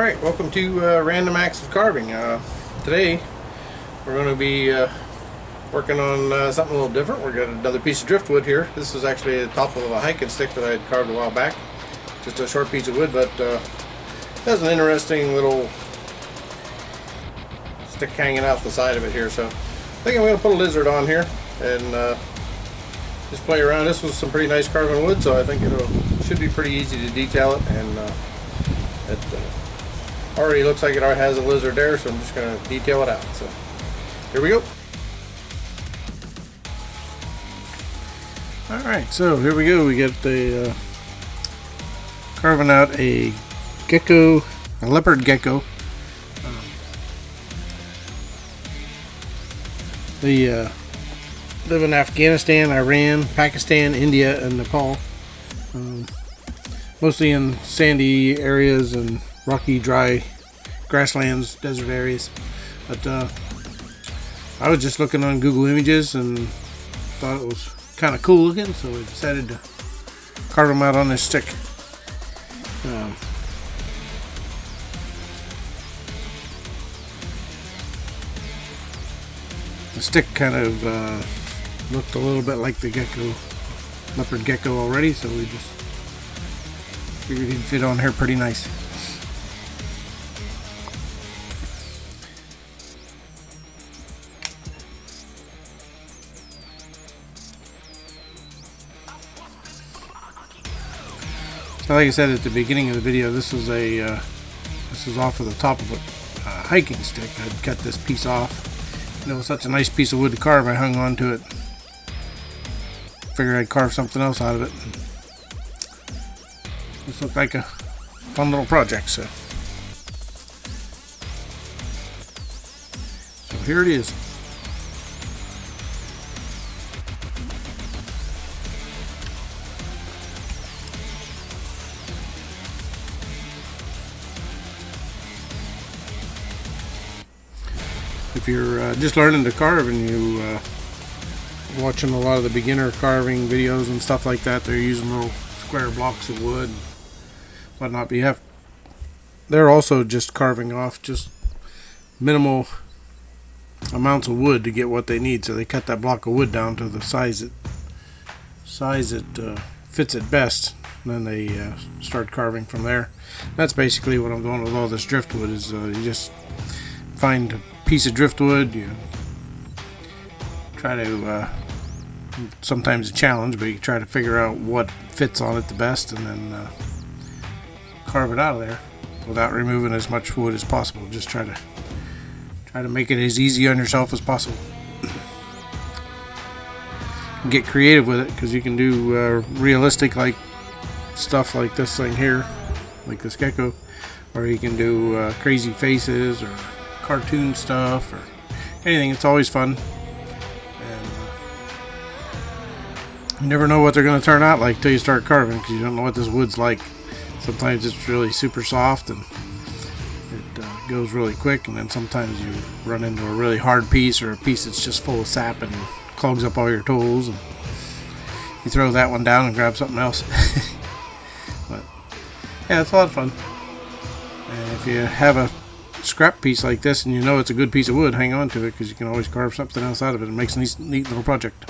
Alright, welcome to Random Acts of Carving. Today we're going to be working on something a little different. We've got another piece of driftwood here. This is actually the top of a hiking stick that I had carved a while back. Just a short piece of wood, but it has an interesting little stick hanging out the side of it here. So I think I'm going to put a lizard on here and just play around. This was some pretty nice carving wood, so I think it should be pretty easy to detail it. And it already looks like it has a lizard there, so I'm just going to detail it out. So here we go. Alright, so here we go. We get the carving out a gecko, a leopard gecko. They live in Afghanistan, Iran, Pakistan, India, and Nepal. Mostly in sandy areas and rocky, dry grasslands, desert areas. But I was just looking on Google Images and thought it was kind of cool looking, so we decided to carve them out on this stick. The stick kind of looked a little bit like the gecko, leopard gecko already, so we just figured he'd fit on here pretty nice. So like I said at the beginning of the video, this is off of the top of a hiking stick. I'd cut this piece off. You know, such a nice piece of wood to carve, I hung on to it. Figured I'd carve something else out of it. This looked like a fun little project, so here it is. If you're just learning to carve and you watching a lot of the beginner carving videos and stuff like that, they're using little square blocks of wood and whatnot, but they're also just carving off just minimal amounts of wood to get what they need. So they cut that block of wood down to the size it fits it best, and then they start carving from there. That's basically what I'm doing with all this driftwood. Is you just find a piece of driftwood, you try to sometimes a challenge, but you try to figure out what fits on it the best, and then carve it out of there without removing as much wood as possible. Just try to make it as easy on yourself as possible. Get creative with it, because you can do realistic like stuff like this thing here, like this gecko, or you can do crazy faces or cartoon stuff or anything. It's always fun, and you never know what they're going to turn out like till you start carving, because you don't know what this wood's like. Sometimes it's really super soft and it goes really quick, and then sometimes you run into a really hard piece, or a piece that's just full of sap and clogs up all your tools, and you throw that one down and grab something else. But yeah, it's a lot of fun. And if you have a scrap piece like this and you know it's a good piece of wood, hang on to it, because you can always carve something else out of it. It makes a neat little project.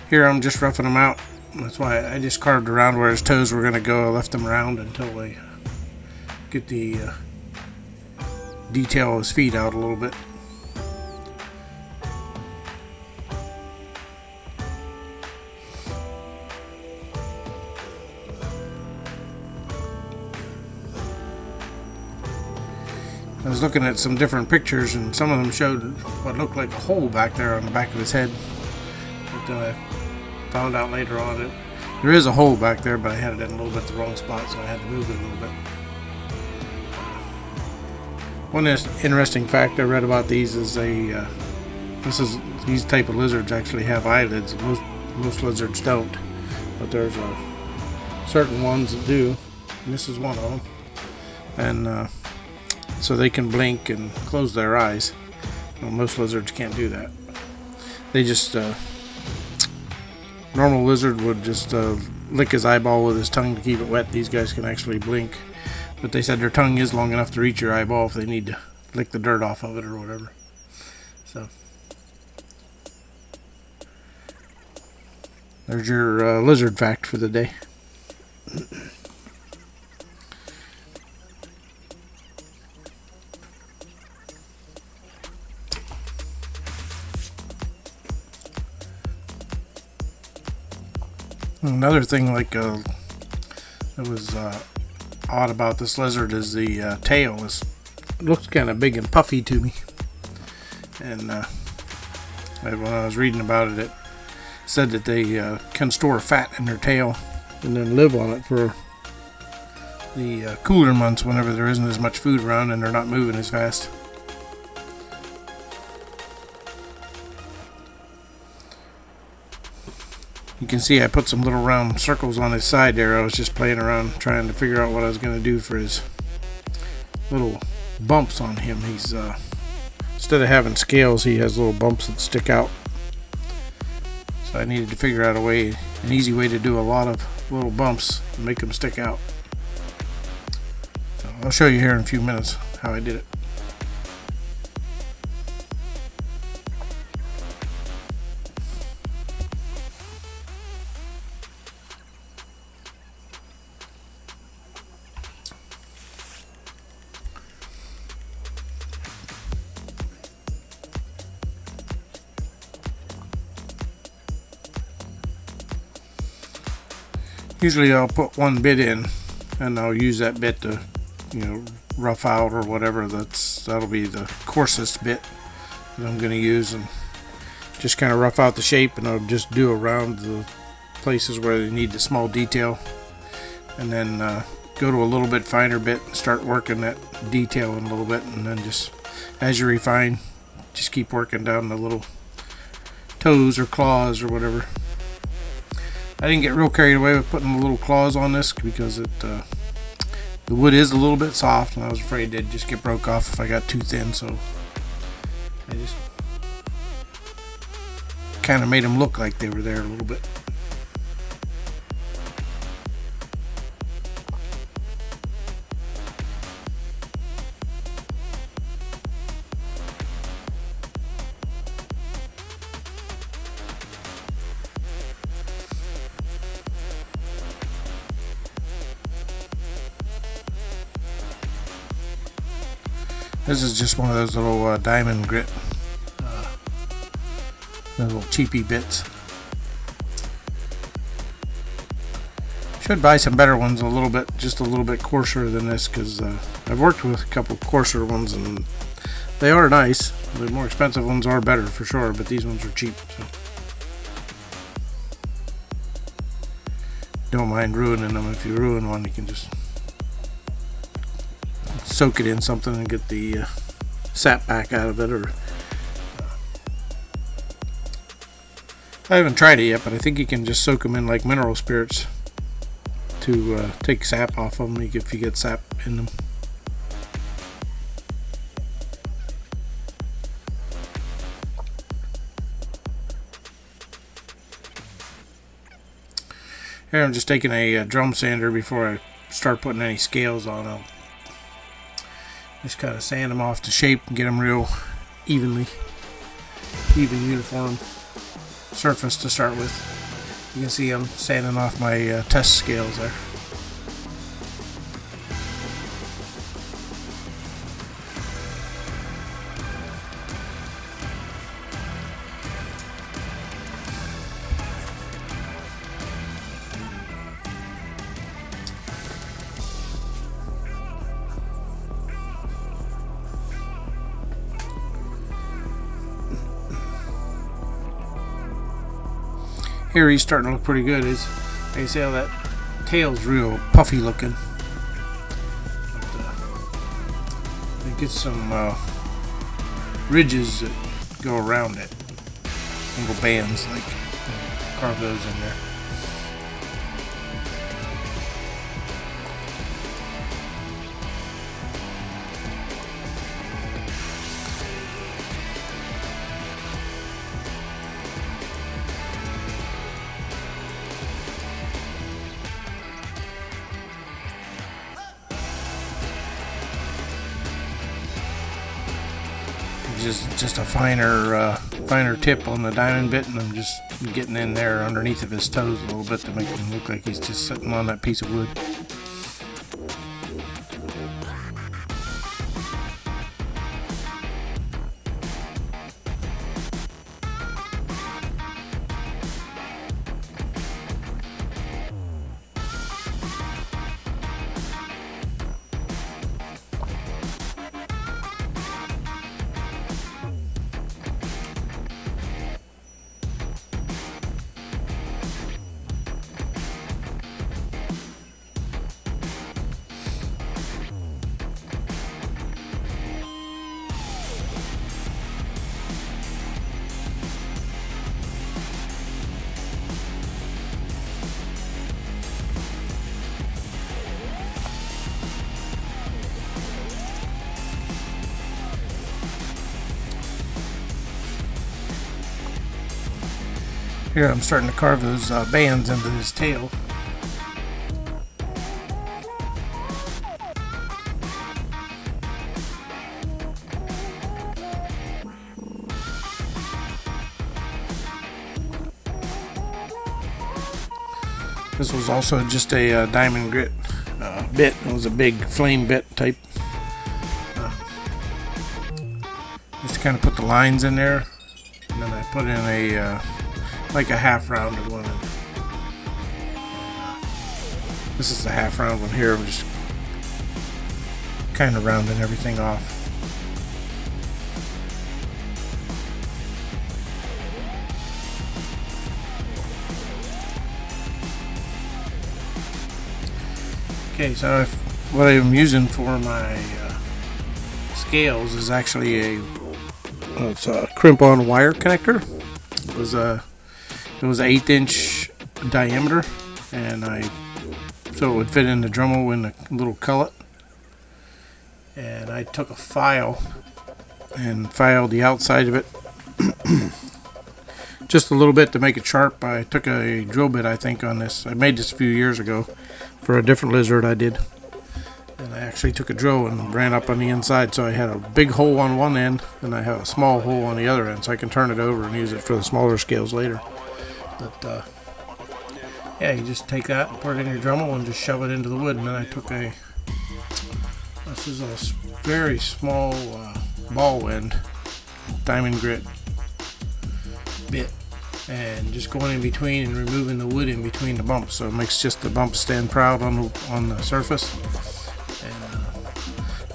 Here I'm just roughing them out. That's why I just carved around where his toes were going to go. I left them round until I get the detail his feet out a little bit. I was looking at some different pictures, and some of them showed what looked like a hole back there on the back of his head, but I found out later on that there is a hole back there, but I had it in a little bit the wrong spot, so I had to move it a little bit. One interesting fact I read about these is these type of lizards actually have eyelids. Most lizards don't, but there's certain ones that do, and this is one of them. And so they can blink and close their eyes. Well, most lizards can't do that. They just normal lizard would just lick his eyeball with his tongue to keep it wet. These guys can actually blink, but they said their tongue is long enough to reach your eyeball if they need to lick the dirt off of it or whatever. So there's your lizard fact for the day. Another thing that was odd about this lizard is the tail looks kind of big and puffy to me. And when I was reading about it, it said that they can store fat in their tail and then live on it for the cooler months whenever there isn't as much food around and they're not moving as fast. You can see I put some little round circles on his side there. I was just playing around trying to figure out what I was going to do for his little bumps on him. He's instead of having scales, he has little bumps that stick out. So I needed to figure out an easy way to do a lot of little bumps and make them stick out. So I'll show you here in a few minutes how I did it. Usually I'll put one bit in and I'll use that bit to, rough out or whatever. That'll be the coarsest bit that I'm going to use, and just kind of rough out the shape, and I'll just do around the places where they need the small detail, and then go to a little bit finer bit and start working that detail in a little bit, and then just as you refine, just keep working down the little toes or claws or whatever. I didn't get real carried away with putting the little claws on this because the wood is a little bit soft, and I was afraid they'd just get broke off if I got too thin, so I just kind of made them look like they were there a little bit. This is just one of those little diamond grit, little cheapy bits. Should buy some better ones, just a little bit coarser than this, because I've worked with a couple coarser ones and they are nice. The more expensive ones are better for sure, but these ones are cheap. So don't mind ruining them. If you ruin one, you can just soak it in something and get the sap back out of it. Or I haven't tried it yet, but I think you can just soak them in like mineral spirits to take sap off of them if you get sap in them. Here I'm just taking a drum sander before I start putting any scales on them. Just kind of sand them off to shape and get them real even uniform surface to start with. You can see I'm sanding off my test scales there. Here he's starting to look pretty good. You can see how that tail's real puffy looking. But, it gets some ridges that go around it. Little bands, like carve those in there. just a finer tip on the diamond bit, and I'm just getting in there underneath of his toes a little bit to make him look like he's just sitting on that piece of wood. Here I'm starting to carve those bands into his tail. This was also just a diamond grit bit. It was a big flame bit type. Just to kind of put the lines in there, and then I put in a like a half rounded one. This is the half round one here. I'm just kind of rounding everything off. Okay, so what I'm using for my scales is actually it's a crimp-on wire connector. It was 1/8 inch diameter, and so it would fit in the Dremel in a little cullet. And I took a file and filed the outside of it just a little bit to make it sharp. I took a drill bit, I think, on this. I made this a few years ago for a different lizard I did, and I actually took a drill and ran up on the inside, so I had a big hole on one end and I have a small hole on the other end, so I can turn it over and use it for the smaller scales later. But yeah, you just take that and put it in your Dremel and just shove it into the wood. And then I took this is a very small ball end diamond grit bit, and just going in between and removing the wood in between the bumps, so it makes just the bumps stand proud on the surface. And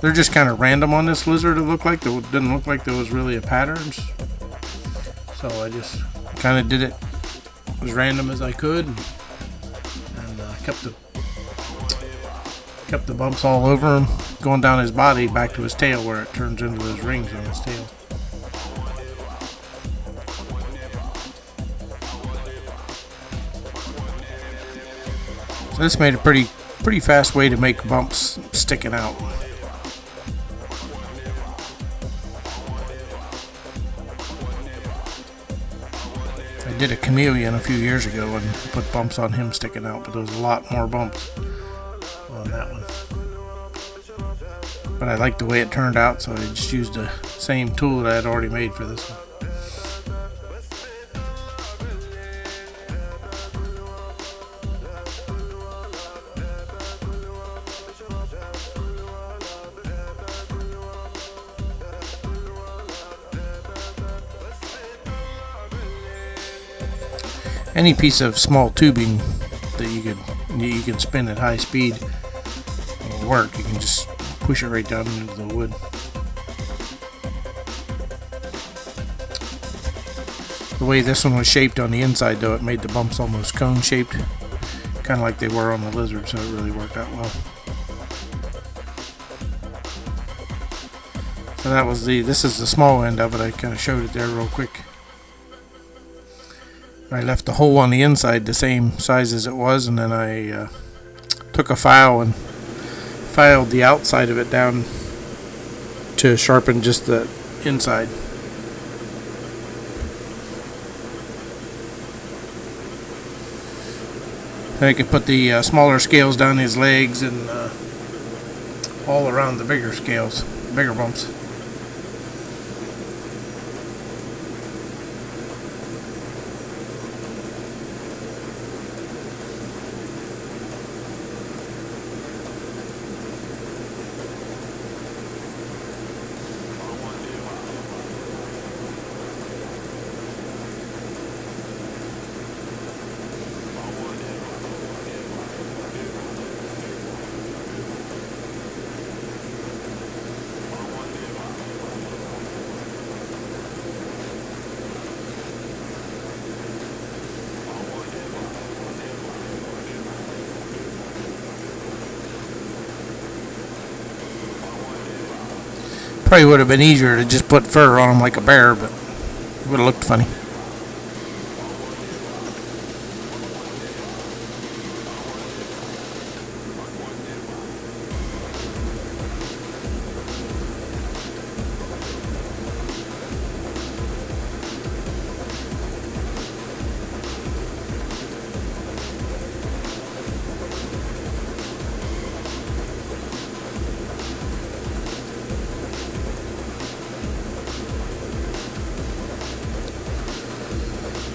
they're just kind of random on this lizard. It didn't look like there was really a pattern, so I just kind of did it as random as I could, and kept the bumps all over him, going down his body back to his tail, where it turns into those rings on his tail. So this made a pretty fast way to make bumps sticking out. I did a chameleon a few years ago and put bumps on him sticking out, but there was a lot more bumps on that one. But I liked the way it turned out, so I just used the same tool that I had already made for this one. Any piece of small tubing that you can spin at high speed will work. You can just push it right down into the wood. The way this one was shaped on the inside, though, it made the bumps almost cone shaped, kind of like they were on the lizard, so it really worked out well. So that was this is the small end of it. I kind of showed it there real quick. I left the hole on the inside the same size as it was, and then I took a file and filed the outside of it down to sharpen just the inside. I could put the smaller scales down his legs and all around the bigger scales, bigger bumps. Probably would have been easier to just put fur on him like a bear, but it would have looked funny.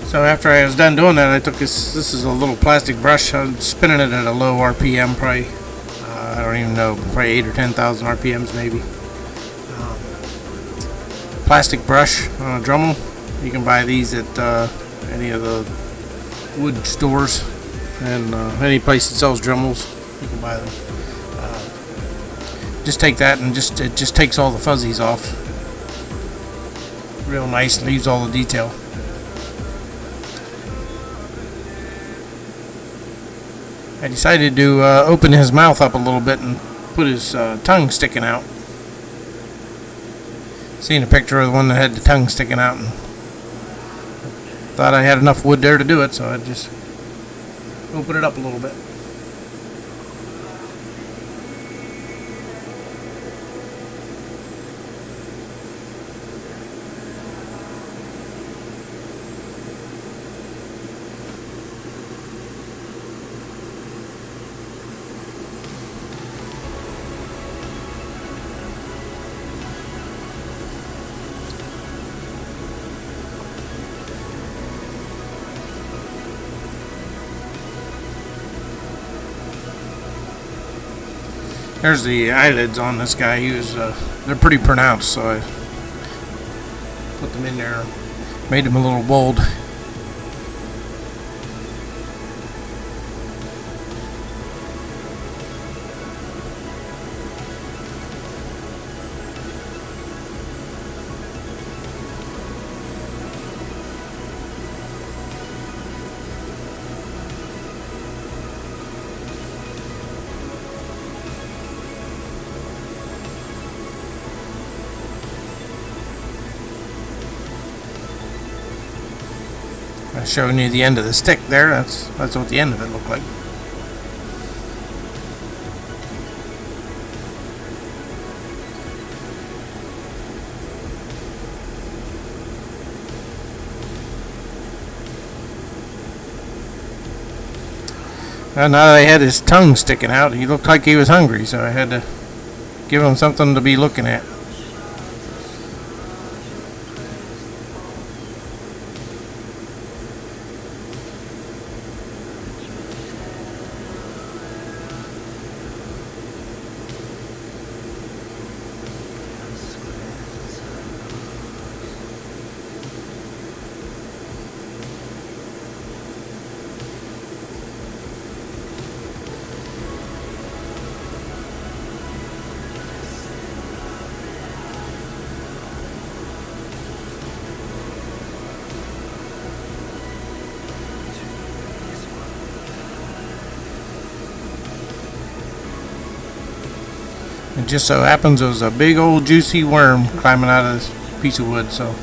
So after I was done doing that, I took this is a little plastic brush. I was spinning it at a low RPM, probably, I don't even know, probably 8 or 10,000 RPMs maybe. Plastic brush on a Dremel. You can buy these at any of the wood stores and any place that sells Dremels. You can buy them. Just take that and it just takes all the fuzzies off. Real nice, leaves all the detail. I decided to open his mouth up a little bit and put his tongue sticking out. Seen a picture of the one that had the tongue sticking out, and thought I had enough wood there to do it, so I just opened it up a little bit. There's the eyelids on this guy. They're pretty pronounced, so I put them in there, made them a little bold. I'm showing you the end of the stick there. That's what the end of it looked like. Now that I had his tongue sticking out, he looked like he was hungry, so I had to give him something to be looking at. It just so happens there was a big old juicy worm climbing out of this piece of wood, so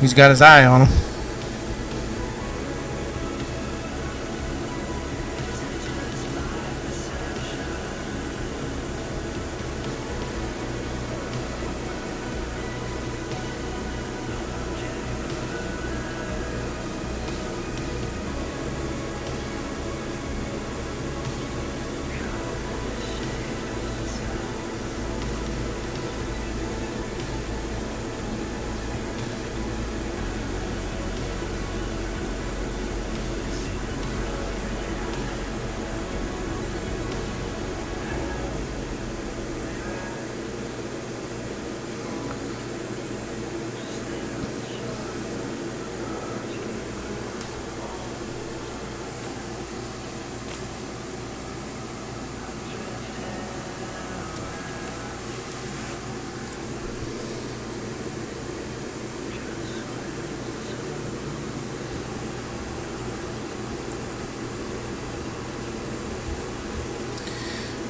he's got his eye on him.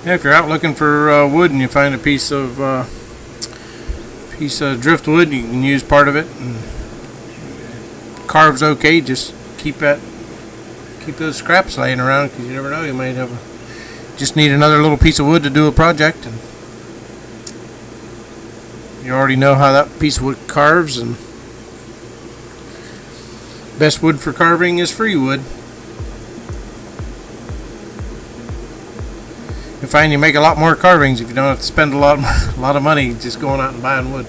Yeah, if you're out looking for wood and you find a piece of driftwood, you can use part of it. And carve's okay. Just keep those scraps laying around, because you never know, you might just need another little piece of wood to do a project, and you already know how that piece of wood carves. And best wood for carving is free wood. You find you make a lot more carvings if you don't have to spend a lot of money just going out and buying wood.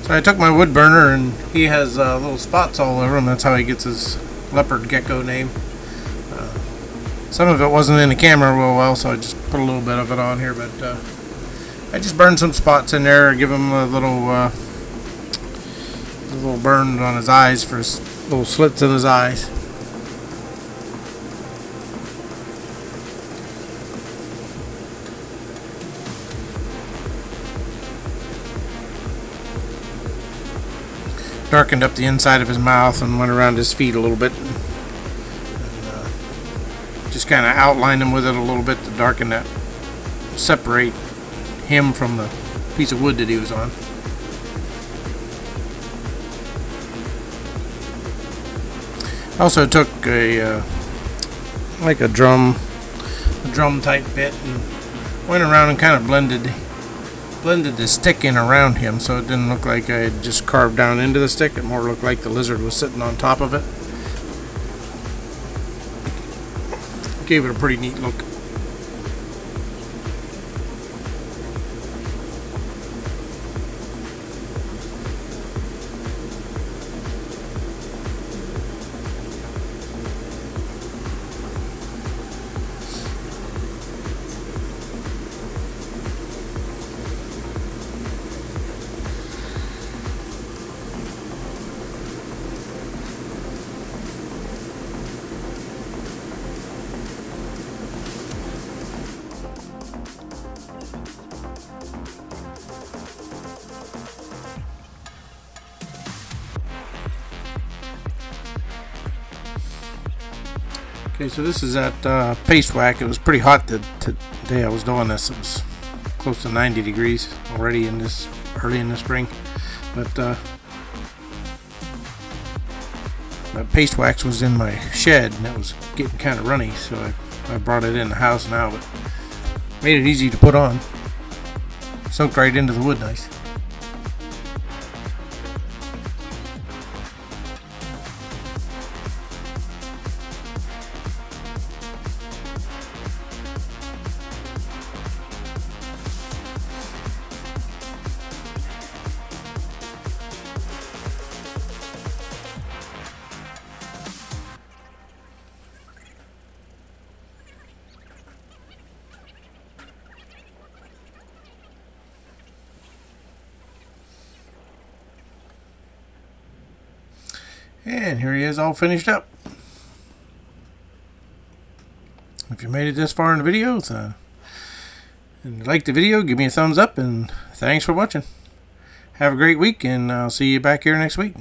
So I took my wood burner, and he has little spots all over him. That's how he gets his Leopard Gecko name. Some of it wasn't in the camera real well, so I just put a little bit of it on here, but I just burned some spots in there, give him a little burn on his eyes for his little slits in his eyes. Darkened up the inside of his mouth and went around his feet a little bit. And just kind of outlined him with it a little bit to darken that, separate him from the piece of wood that he was on. I also took a drum type bit and went around and kind of blended the stick in around him, so it didn't look like I had just carved down into the stick. It more looked like the lizard was sitting on top of it. Gave it a pretty neat look. Okay, so this is at paste whack. It was pretty hot the day I was doing this. It was close to 90 degrees already early in the spring. But that paste wax was in my shed, and it was getting kind of runny, so I brought it in the house now, but made it easy to put on. Soaked right into the wood nice. And here he is, all finished up. If you made it this far in the video and liked the video, give me a thumbs up, and thanks for watching. Have a great week, and I'll see you back here next week.